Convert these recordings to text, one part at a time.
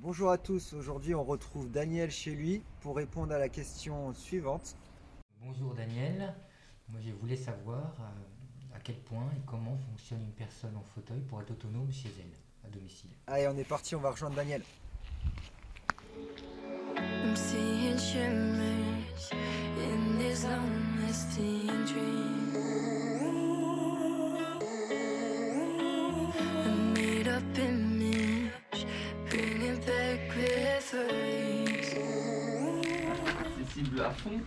Bonjour à tous, aujourd'hui on retrouve Daniel chez lui pour répondre à la question suivante. Bonjour Daniel, moi je voulais savoir à quel point et comment fonctionne une personne en fauteuil pour être autonome chez elle, à domicile. Allez, on est parti, on va rejoindre Daniel. I'm seeing shimmers in this long-lasting dream. A made-up image, bringing back memories. Accessible à fond.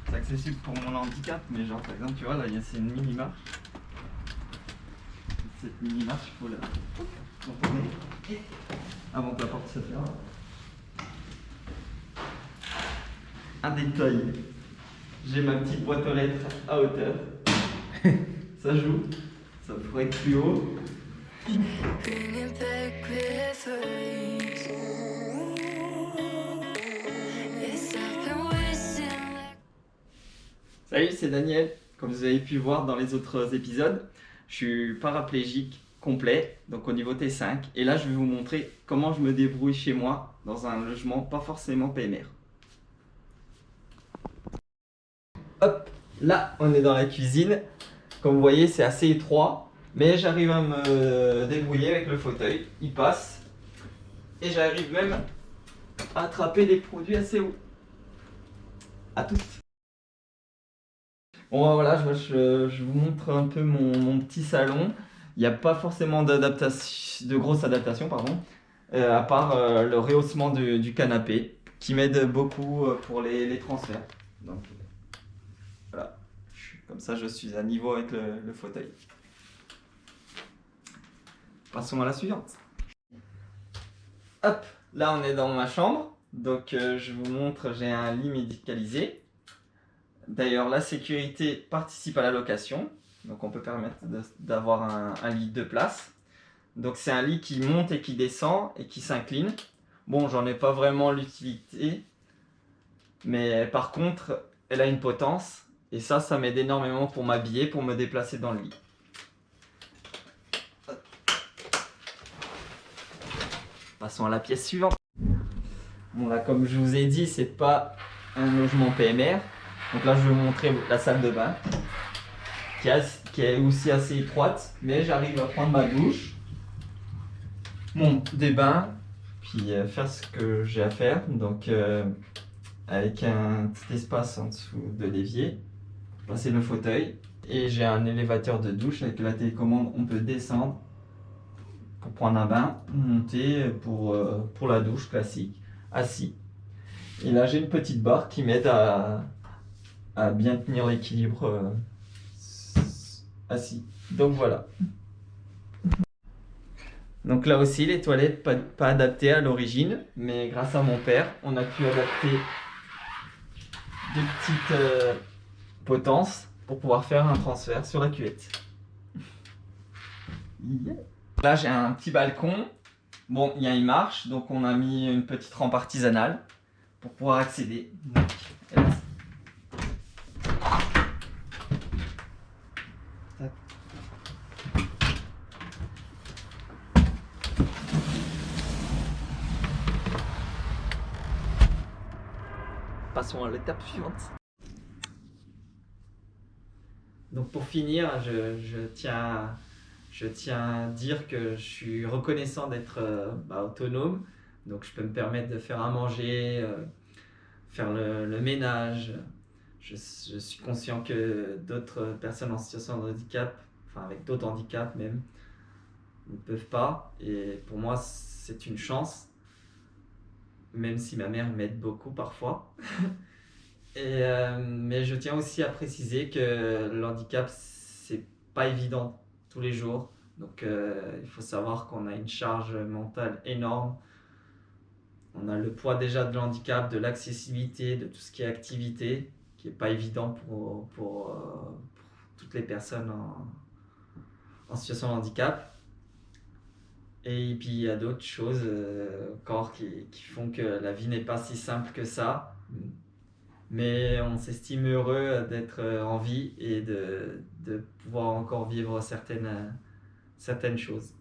C'est accessible pour mon handicap, mais genre par exemple, tu vois là, c'est une mini marche. Cette mini marche, il faut la contourner avant que la porte se ferme. Un détail, j'ai ma petite boîte aux lettres à hauteur. Ça joue, ça pourrait être plus haut. Bringing back memories. Yes, I've been wasting like Salut, c'est Daniel. Comme vous avez pu voir dans les autres épisodes, je suis paraplégique complet, donc au niveau T5. Et là, je vais vous montrer comment je me débrouille chez moi dans un logement pas forcément PMR. Hop, là, on est dans la cuisine. Comme vous voyez, c'est assez étroit, mais j'arrive à me débrouiller avec le fauteuil. Il passe. Et j'arrive même à attraper les produits assez haut. À toutes. Bon, voilà, je vous montre un peu mon petit salon. Il n'y a pas forcément de grosse adaptation, pardon, à part le rehaussement du canapé, qui m'aide beaucoup pour les transferts. Donc, voilà. Comme ça, je suis à niveau avec le fauteuil. Passons à la suivante. Hop, là, on est dans ma chambre. Donc, je vous montre, j'ai un lit médicalisé. D'ailleurs, la sécurité participe à la location. Donc, on peut permettre d'avoir un lit de place. Donc, c'est un lit qui monte et qui descend et qui s'incline. Bon, j'en ai pas vraiment l'utilité. Mais par contre, elle a une potence. Et ça m'aide énormément pour m'habiller, pour me déplacer dans le lit. Passons à la pièce suivante. Bon, là, comme je vous ai dit, c'est pas un logement PMR. Donc là, je vais vous montrer la salle de bain, qui est aussi assez étroite, mais j'arrive à prendre ma douche, mon des bains, puis faire ce que j'ai à faire. Donc, avec un petit espace en dessous de l'évier, passer le fauteuil, et j'ai un élévateur de douche avec la télécommande. On peut descendre pour prendre un bain, monter pour la douche classique, assis. Et là, j'ai une petite barre qui m'aide à bien tenir l'équilibre assis. Donc voilà. Donc là aussi, les toilettes pas adaptées à l'origine, mais grâce à mon père, on a pu adapter deux petites potences pour pouvoir faire un transfert sur la cuvette. Yeah. Là, j'ai un petit balcon. Bon, il y a une marche, donc on a mis une petite rampe artisanale pour pouvoir accéder. Donc, passons à l'étape suivante. Donc pour finir, je tiens à dire que je suis reconnaissant d'être autonome. Donc je peux me permettre de faire à manger, faire le ménage. Je suis conscient que d'autres personnes en situation de handicap, enfin avec d'autres handicaps même, ne peuvent pas. Et pour moi, c'est une chance, même si ma mère m'aide beaucoup parfois. Mais je tiens aussi à préciser que le handicap, c'est pas évident tous les jours. Donc il faut savoir qu'on a une charge mentale énorme. On a le poids déjà de l'handicap, de l'accessibilité, de tout ce qui est activité, qui n'est pas évident pour toutes les personnes en situation de handicap. Et puis il y a d'autres choses encore qui font que la vie n'est pas si simple que ça. Mais on s'estime heureux d'être en vie et de pouvoir encore vivre certaines choses.